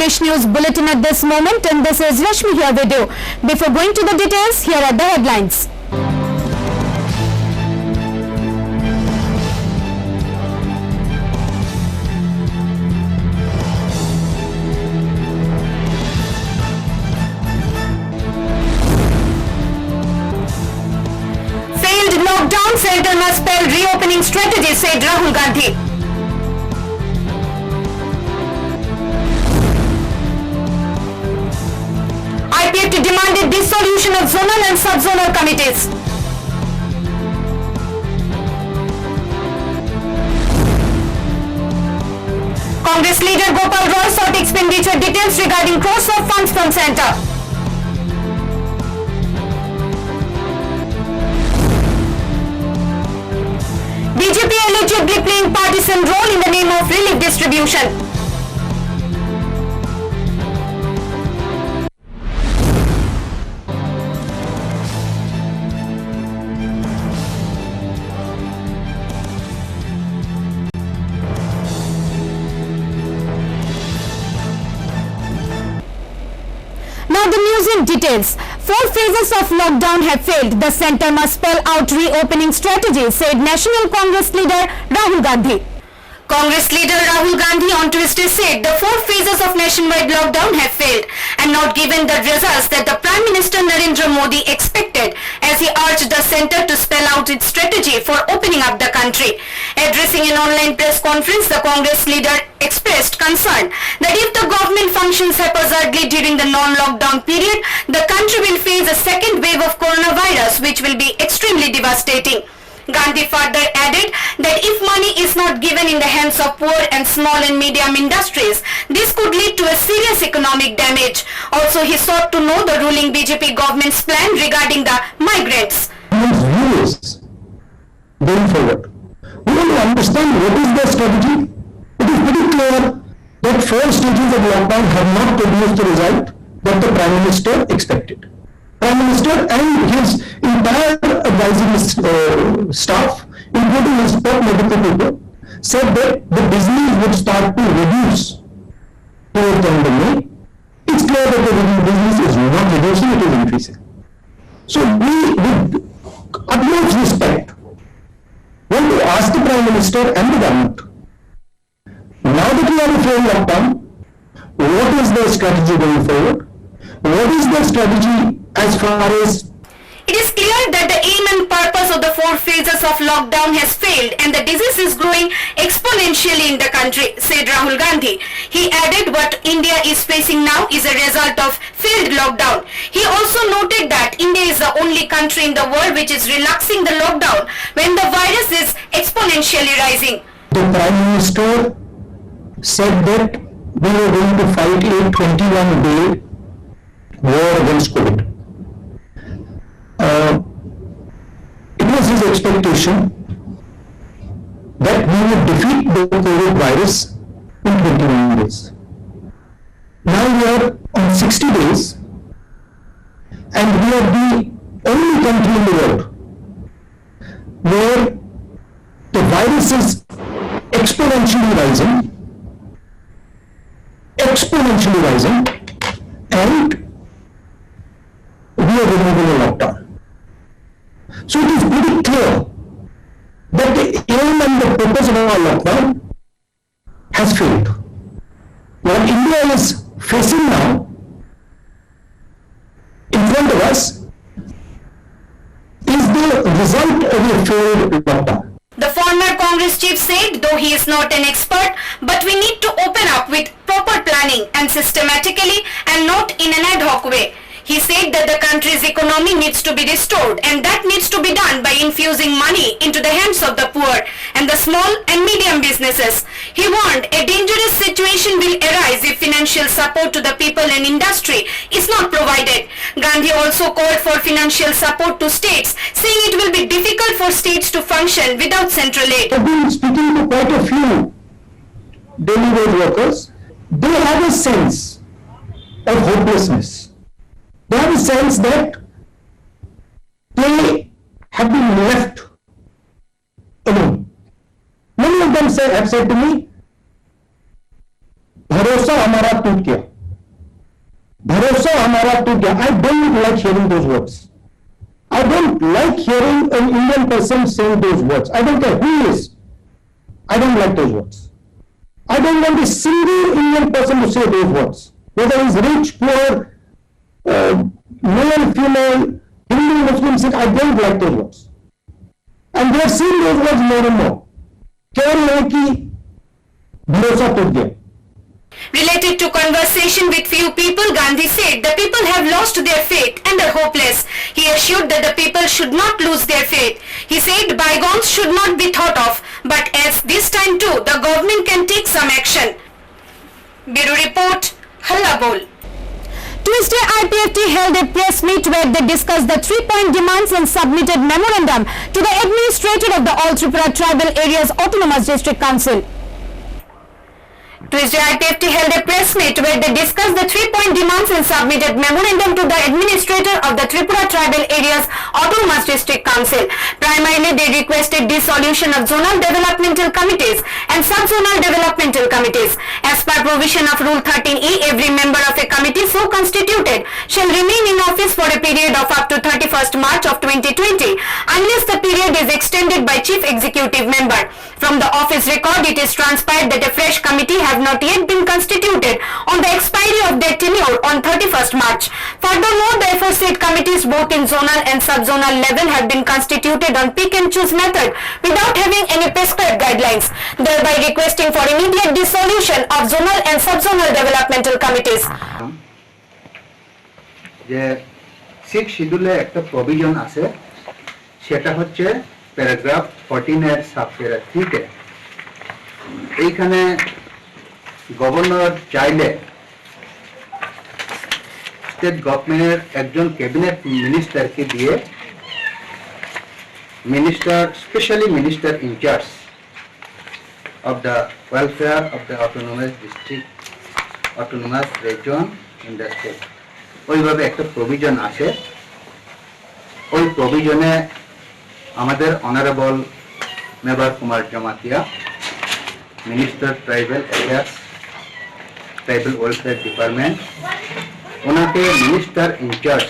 fresh news bulletin at this moment, and this is Rashmi here with you. Before going to the details, here are the headlines. Failed lockdown, center must spell reopening strategy, said Rahul Gandhi. IPF demanded dissolution of zonal and sub-zonal committees. Congress leader Gopal Roy sought expenditure details regarding crores of funds from centre. BJP allegedly playing partisan role in the name of relief distribution. Now the news in details. 4 phases of lockdown have failed. The centre must spell out reopening strategy, said National Congress leader Rahul Gandhi. Congress leader Rahul Gandhi on Tuesday said the 4 phases of nationwide lockdown have failed and not given the results that the Prime Minister Narendra Modi expected, as he urged the centre to spell out its strategy for opening up the country. Addressing an online press conference, the Congress leader expressed concern that if the government functions haphazardly during the non-lockdown period, the country will face a second wave of coronavirus, which will be extremely devastating. Gandhi further added that if money is not given in the hands of poor and small and medium industries, this could lead to a serious economic damage. Also, he sought to know the ruling BJP government's plan regarding the migrants. Views going forward. We want to understand what is the strategy. It is pretty clear that 4 stages of lockdown have not produced the result that the Prime Minister expected. Prime Minister and his entire advisory staff, including his top medical people, said that the business would start to reduce towards the end of May. It's clear that the business is not reducing, it is increasing. So we, with utmost respect, want to ask the Prime Minister and the government, now that we are in failed lockdown, what is the strategy going forward? What is the strategy as far as... It is clear that the aim and purpose of the 4 phases of lockdown has failed and the disease is growing exponentially in the country, said Rahul Gandhi. He added what India is facing now is a result of failed lockdown. He also noted that India is the only country in the world which is relaxing the lockdown when the virus is exponentially rising. The Prime Minister said that we are going to fight a 21-day war against COVID. It was his expectation that we would defeat the COVID virus in 21 days. Now we are on 60 days and we are the only country in the world where the virus is exponentially rising, and we are removing a lockdown. So it is pretty clear that the aim and the purpose of our lockdown has failed. What India is facing now in front of us is the result of a failed lockdown. The former Congress chief said, though he is not an expert, but we need to open up with proper planning and systematically and not in an ad hoc way. He said that the country's economy needs to be restored and that needs to be done by infusing money into the hands of the poor and the small and medium businesses. He warned a dangerous situation will arise if financial support to the people and industry is not provided. Gandhi also called for financial support to states, saying it will be difficult for states to function without central aid. I've been speaking to quite a few daily wage workers. They have a sense of hopelessness. They have a sense that they have been left alone. Many of them have said to me, भरोसा हमारा टूट गया. हमारा टूट गया. I don't like hearing those words. I don't like hearing an Indian person saying those words. I don't care who he is. I don't like those words. I don't want a single Indian person to say those words. Whether he's rich, poor, male, female, Hindu, Muslim, Sikh, I don't like those words. And we have seen those words more and more. केवल है कि भरोसा टूट गया. Related to conversation with few people, Gandhi said the people have lost their faith and are hopeless. He assured that the people should not lose their faith. He said bygones should not be thought of, but as this time too, the government can take some action. Bureau Report, Halla Bol. Tuesday, IPFT held a press meet where they discussed the 3-point demands and submitted memorandum to the administrator of the All Tripura Tribal Areas Autonomous District Council. Tuesday, IPFT held a press meet where they discussed the 3-point demands and submitted memorandum to the administrator of the Tripura Tribal Areas Autonomous District Council. Primarily, they requested dissolution of zonal developmental committees and sub-zonal developmental committees. As per provision of Rule 13E, every member of a committee so constituted shall remain in office for a period of up to 31st March of 2020 unless the period is extended by Chief Executive Member. From the office record, it is transpired that a fresh committee have not yet been constituted on the expiry of their tenure on 31st March. Furthermore, the aforesaid committees both in zonal and sub-zonal level have been constituted on pick and choose method without having any prescribed guidelines, thereby requesting for immediate dissolution of zonal and sub-zonal developmental committees. যে 6 শিডিউলে একটা provision আছে, সেটা হচ্ছে paragraph 14 এর সাবপ্যারা 3 তে। এইখানে governor চাইলে state গভর্নমেন্টের একজন ক্যাবিনেট মিনিস্টারকে দিয়ে minister, specially minister in charge of the welfare of the autonomous district, autonomous region in the state. ওইভাবে একটা প্রভিশন আছে। ওই প্রভিশনে আমাদের honourable Mebar Kumar Jamatia, minister tribal affairs, tribal welfare department, ওনাকে মিনিস্টার ইনচার্জ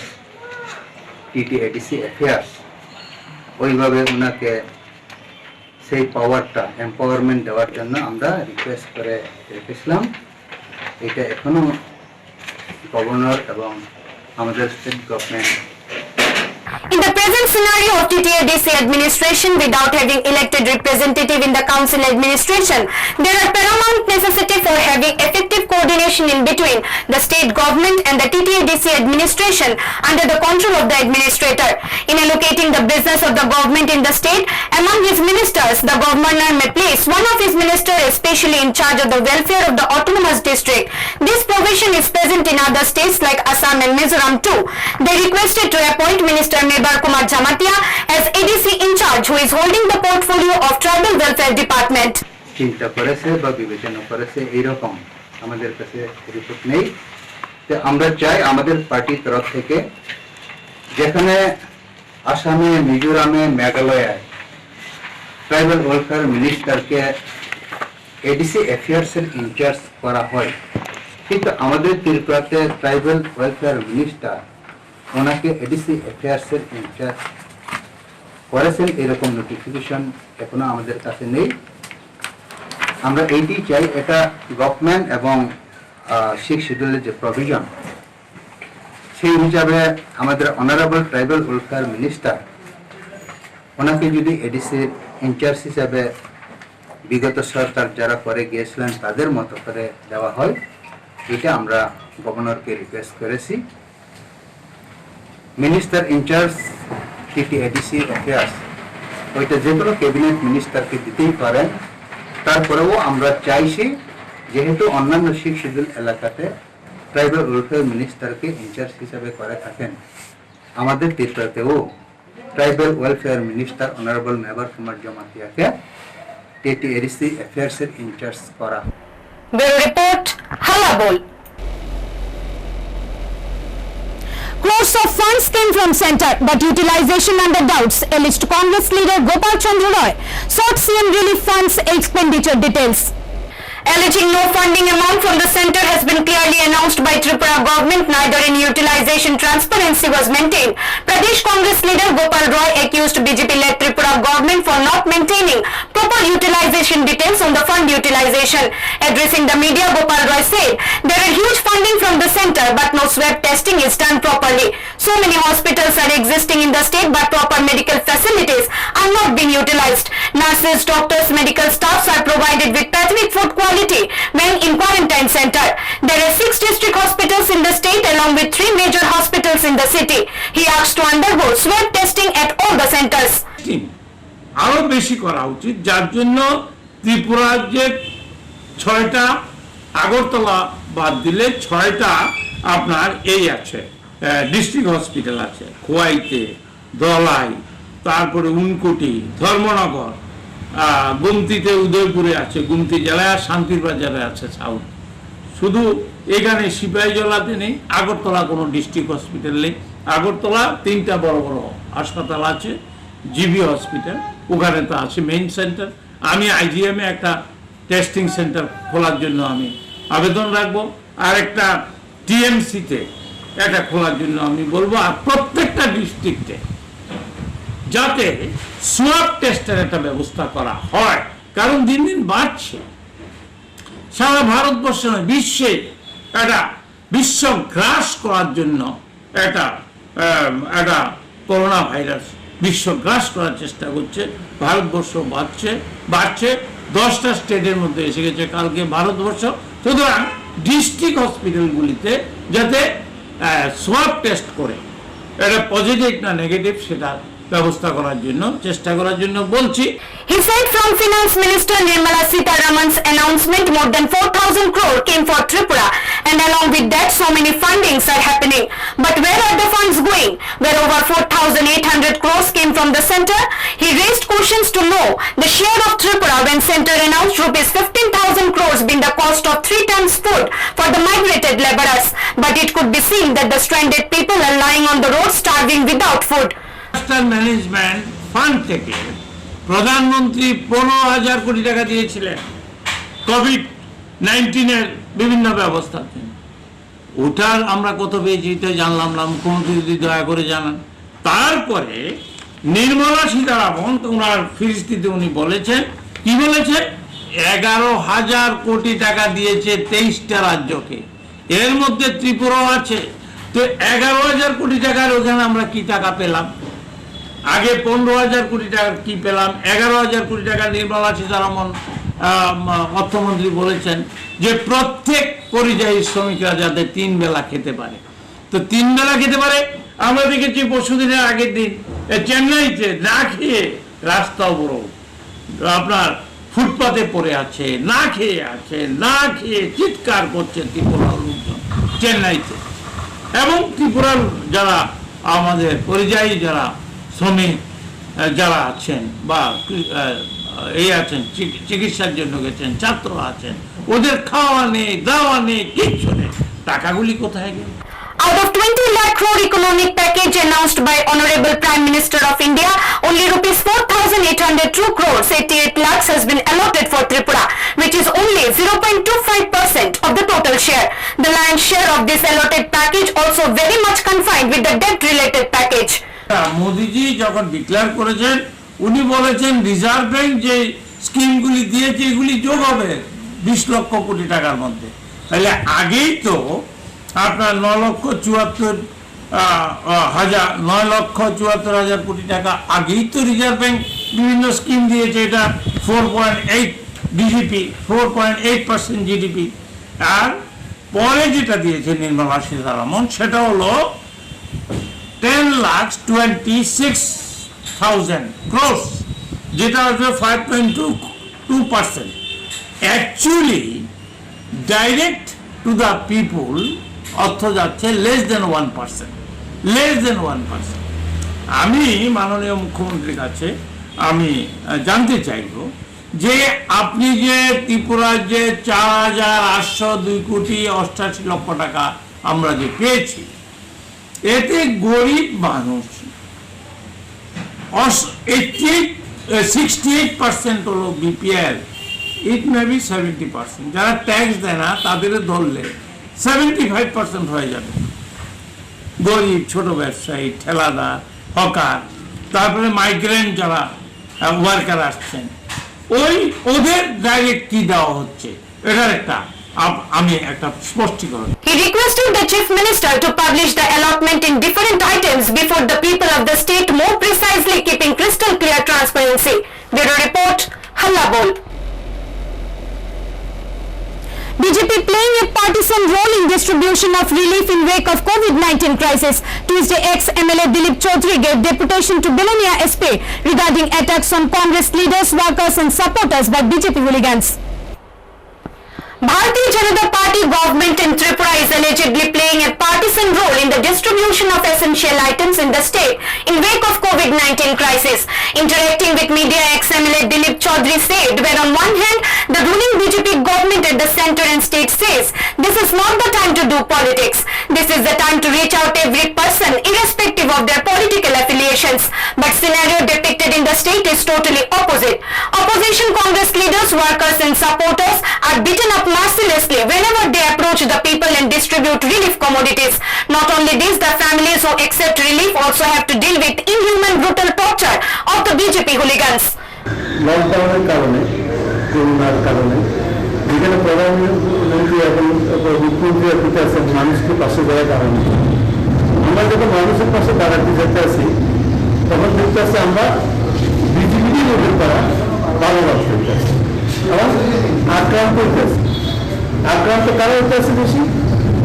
টিটিএডিসি অ্যাফেয়ার্স, ওইভাবে ওনাকে সেই পাওয়ারটা এম্পাওয়ারমেন্ট দেওয়ার জন্য আমরা রিকোয়েস্ট করে রেখেছিলাম। এটা এখনো গভর্নর এবং আমাদের state government. In the present scenario of TTADC administration, without having elected representative in the council administration, there are paramount necessity for having effective coordination in between the state government and the TTADC administration under the control of the administrator. In allocating the business of the government in the state among his ministers, the governor may place one of his ministers especially in charge of the welfare of the autonomous district. This provision is present in other states like Assam and Mizoram too. They requested to appoint Minister Mebar Kumar Jamatia as ADC in charge, who is holding the portfolio of Tribal Welfare Department. চিন্তা করেছে বা বিবেচনা করেছে এইরকম আমাদের কাছে report নেই। তো আমরা চাই আমাদের পার্টির তরফ থেকে যেখানে আসামে, মিজোরামে, মেঘালয়ায় ট্রাইবাল ওয়েলফেয়ার মিনিস্টারকে এডিসি অ্যাফেয়ার্সের ইনচার্জ করা হয়, কিন্তু আমাদের ত্রিপুরাতে ট্রাইবাল ওয়েলফেয়ার মিনিস্টার ওনাকে এডিসি অ্যাফেয়ার্সের ইনচার্জ করেছেন, এরকম নোটিফিকেশন এখনো আমাদের কাছে নেই। আমরা এইটি চাই, এটা গভর্নমেন্ট এবং 6 শিডিউলের যে প্রভিশন, সেই হিসাবে আমাদের অনারেবল ট্রাইবাল ওয়েলফেয়ার মিনিস্টার ওনাকে যদি এডিসি ইনচার্জ হিসাবে বিগত সরকার যারা করে গিয়েছিলেন তাদের মতো করে দেওয়া হয়, এটা আমরা গভর্নরকে রিকোয়েস্ট করেছি। মিনিস্টার ইনচার্জ টিটিএডিসি অ্যাফেয়ার্স ওইটা যে কোনো ক্যাবিনেট মিনিস্টারকে দিতেই পারেন। তারপরেও আমরা চাইছি, যেহেতু অন্যান্য 6 শিডিউল এলাকাতে ট্রাইবাল ওয়েলফেয়ার মিনিস্টারকে ইনচার্জ হিসাবে করে থাকেন, আমাদের ত্রিপুরাতেও tribal welfare minister honourable Mebar Kumar জমাতিয়াকে টিটিএডিসি অ্যাফেয়ার্সের ইনচার্জ করা। Bureau Report, Halla Bol. Crores of funds came from centre, but utilization under doubts. Alleged Congress leader Gopal Chandra Roy sought CM relief funds expenditure details. Alleging no funding amount from the centre has been clearly announced by Tripura government, neither in utilization transparency was maintained. Pradesh Congress leader Gopal Roy accused BJP-led Tripura government for not maintaining proper utilization details on the fund utilization. Addressing the media, Gopal Roy said there are huge funding from the centre but no swab testing is done properly. So many hospitals are existing in the state but proper medical facilities are not being utilized. Nurses, doctors, medical staffs are provided with pathetic food quality when in quarantine center. There are 6 district hospitals in the state along with 3 major hospitals in the city. He asked to undergo swab testing at all the centers. আরো বেশি করা উচিত, যার জন্য ত্রিপুরার যে 6টা আগরতলা বাদ দিলে 6টা আপনার এই আছে ডিস্ট্রিক্ট হসপিটাল আছে, খোয়াইতে, দলাই, তারপরে উনকোটি, ধর্মনগর, গুমতিতে, উদয়পুরে আছে, গুমতি জেলায়, আর শান্তির বাজারে আছে সাউথ। শুধু এখানে সিপাহীজলাতে নেই, আগরতলা কোনো ডিস্ট্রিক্ট হসপিটাল নেই। আগরতলা 3টা বড় বড় হাসপাতাল আছে, জিবি হসপিটাল, ওখানে তো আছে মেইন সেন্টার। আমি আইজিএমে একটা টেস্টিং সেন্টার খোলার জন্য আমি আবেদন রাখবো, আর একটা টিএমসিতে এটা খোলার জন্য আমি বলবো, আর প্রত্যেকটা ডিস্ট্রিক্টে যাতে সোয়াব টেস্টের একটা ব্যবস্থা করা হয়, কারণ দিন দিন বাড়ছে। সারা ভারতবর্ষে নয়, বিশ্বে একটা বিশ্ব গ্রাস করার জন্য একটা করোনা ভাইরাস বিশ্ব গ্রাস করার চেষ্টা করছে। ভারতবর্ষ বাড়ছে 10টা স্টেটের মধ্যে এসে গেছে কালকে ভারতবর্ষ। সুতরাং ডিস্ট্রিক্ট হসপিটালগুলিতে যাতে সোয়াব টেস্ট করে এটা পজিটিভ না নেগেটিভ সেটা ব্যবস্থা করার জন্য চেষ্টা করার জন্য বলছি। He said from Finance Minister Nirmala Sitharaman's announcement more than 4,000 crore came for Tripura and along with that so many fundings are happening. But where are the funds going? Where over 4,800 crores came from the centre? He raised questions to know the share of Tripura when centre announced rupees 15,000 crores being the cost of 3 tons food for the migrated labourers. But it could be seen that the stranded people are lying on the road starving without food. Disaster management fund থেকে প্রধানমন্ত্রী 15,000 কোটি টাকা দিয়েছিলেন COVID-19 বিভিন্ন ব্যবস্থার জন্য। ওটার আমরা কত পেয়েছি এটা জানলাম না, মুখ্যমন্ত্রী যদি দয়া করে জানান। তারপরে নির্মলা সীতারামন ওনার ফিরিস্তিতে উনি বলেছেন, কি বলেছেন, 11,000 কোটি টাকা দিয়েছে 23টা রাজ্যকে, এর মধ্যে ত্রিপুরাও আছে। তো 11,000 কোটি টাকার ওখানে আমরা কি টাকা পেলাম? আগে 15,000 কোটি টাকা কি পেলাম? 11,000 কোটি টাকা নির্মলা সীতারামন অর্থমন্ত্রী বলেছেন যে প্রত্যেক পরিযায়ী শ্রমিকরা যাতে 3 বেলা খেতে পারে। তো 3 বেলা খেতে পারে, আমরা দেখেছি পরশুদিনের আগের দিন চেন্নাইতে না খেয়ে রাস্তা অবরোধ, আপনার ফুটপাতে পড়ে আছে, না খেয়ে চিৎকার করছে ত্রিপুরার লোকজন চেন্নাইতে। এবং ত্রিপুরার যারা আমাদের পরিযায়ী যারা শ্রমিক যারা আছেন বা এই আছেন চিকিৎসার জন্য গেছেন, ছাত্র আছেন, ওদের খাওয়া নেই, দাওয়া নেই, কিচ্ছু নেই। টাকাগুলি কোথায় গেল? Out of 20 lakh crore economic package announced by Honorable Prime Minister of India, only rupees 4,802 crores, 88 lakhs has been allotted for Tripura, which is only 0.25% of the total share. The lion's share of this allotted package also very much confined with the debt-related package. মোদিজি যখন declare করেছেন, উনি বলেছেন reserve bank যে স্কিমগুলি দিয়েছে এগুলি যোগ হবে 20 লক্ষ কোটি টাকার মধ্যে। তাহলে আগেই তো আপনার 9,74,000 কোটি টাকা আগেই তো রিজার্ভ ব্যাংক বিভিন্ন স্কিম দিয়েছে। এটা 4.8 ডিজিপি, 4.8% জিডিপি। আর পরে যেটা দিয়েছে নির্মলা সীতারামন সেটা হলো 10,26,000 crores, যেটা হচ্ছে 5.2%। Actually direct to the people অর্থ যাচ্ছে less than 1%। আমি মাননীয় মুখ্যমন্ত্রীর কাছে আমি জানতে চাইব যে আপনি যে ত্রিপুরার যে 4,802 কোটি 88 লক্ষ টাকা আমরা যে পেয়েছি, এতে গরিব মানুষ 68% হলো বিপিএল, ইট মে বি 70%। যারা ট্যাক্স দেয় না তাদের ধরলে 75% হয়ে যাবে। গরিব, ছোট ব্যবসায়ী, ঠেলাদার, হকার, তারপরে মাইগ্রেন্ট যারা ওয়ার্কার আসছেন, ওদের ডাইরেক্ট কি দেওয়া হচ্ছে এটার আমি একটা স্পষ্টীকরণ। He requested the Chief Minister to publish the allotment in different items before the people of the state, more precisely keeping crystal clear transparency. Bureau report, Halla Bol. BJP playing a partisan role in distribution of relief in wake of COVID-19 crisis. Tuesday, ex-MLA Dilip Chaudhary gave deputation to Bilonia SP regarding attacks on Congress leaders, workers and supporters by BJP hooligans. Bharatiya Janata Party government in Tripura is allegedly playing a partisan role in the distribution of essential items in the state in wake of COVID-19 crisis. Interacting with media, ex-MLA Dilip Chaudhary said, where on one hand, the ruling BJP government at the centre and state says, this is not the time to do politics. This is the time to reach out every person, irrespective of their political affiliations. But scenario depicted in the state is totally opposite. Opposition Congress leaders, workers and supporters are beaten up mercilessly whenever they approach the people and distribute relief commodities. Not only this, the families who accept relief also have to deal with inhuman brutal torture of the BJP hooligans. লকডাউনের কারণে, করোনার কারণে যেখানে প্রধানমন্ত্রী এবং মুখ্যমন্ত্রী অফিসে আছেন মানুষকে পাশে দেওয়ার কারণে আমরা যখন মানুষের পাশে দাঁড়াতে যেতে আসি তখন দেখতে আসছি আমরা বিজেপির লোকের দ্বারা ভালোবাস করতে আসি এবং আক্রান্ত হইতে আসি। আক্রান্ত কারা হইতে আসে বেশি?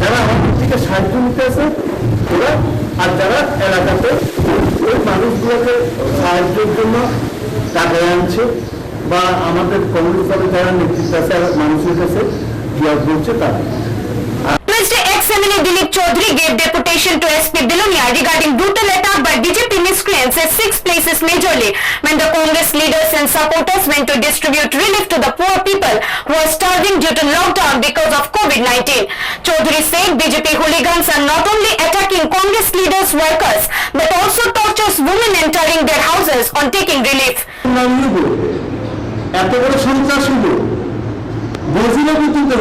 যারা আমাদের থেকে সাহায্য নিতে আসে ওরা, আর যারা এলাকাতে ওই মানুষগুলোকে সাহায্যের জন্য টাকা আনছে বা আমাদের কংগ্রেস দলের যারা নেতৃত্ব আছে মানুষের কাছে জবাব বলছে তারা। Tuesday, ex-MLA Dilip Chaudhary gave deputation to SP Bilonia regarding brutal attack by BJP miscreants at 6 places majorly when the Congress leaders and supporters went to distribute relief to the poor people who are starving due to lockdown because of COVID-19. Chaudhary said BJP hooligans are not only attacking Congress leaders, workers, but also tortures women entering their houses on taking relief. এত বড় সন্ত্রাস হলো বজিরবতীতে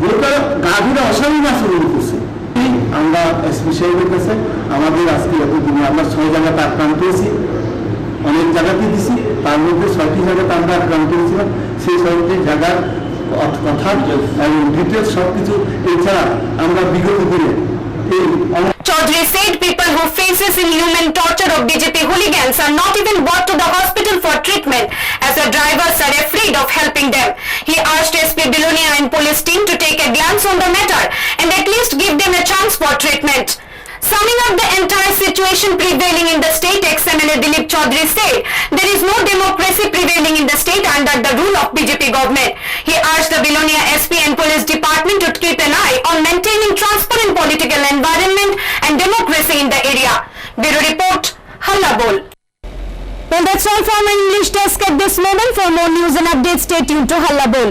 গোটা গাভীরা অস্বাভাবিক আচরণ করছে। আমরা SP সাহেবের কাছে আমাদের আজকে এতদিনে আমরা 6 জায়গাতে আক্রান্ত হয়েছি, অনেক জায়গাতে দিছি, তার মধ্যে 6টি জায়গাতে আমরা আক্রান্ত হয়েছিলাম। সেই 6টি জায়গার কথা এবং ডিটেলস সবকিছু এছাড়া আমরা বিগত দিনে Chaudhary said people who faces inhuman torture of BJP hooligans are not even brought to the hospital for treatment as the drivers are afraid of helping them. He asked SP Bilonia and police team to take a glance on the matter and at least give them a chance for treatment. Summing up the entire situation prevailing in the state, ex-MLA Dilip Chaudhary said there is no democracy prevailing in the state under the rule of BJP government. He urged the Bilonia SP and police department to keep an eye on maintaining transparent political environment and democracy in the area. Bureau report, Halla Bol. Well, that's all from our English desk at this moment. For more news and updates, stay tuned to Halla Bol.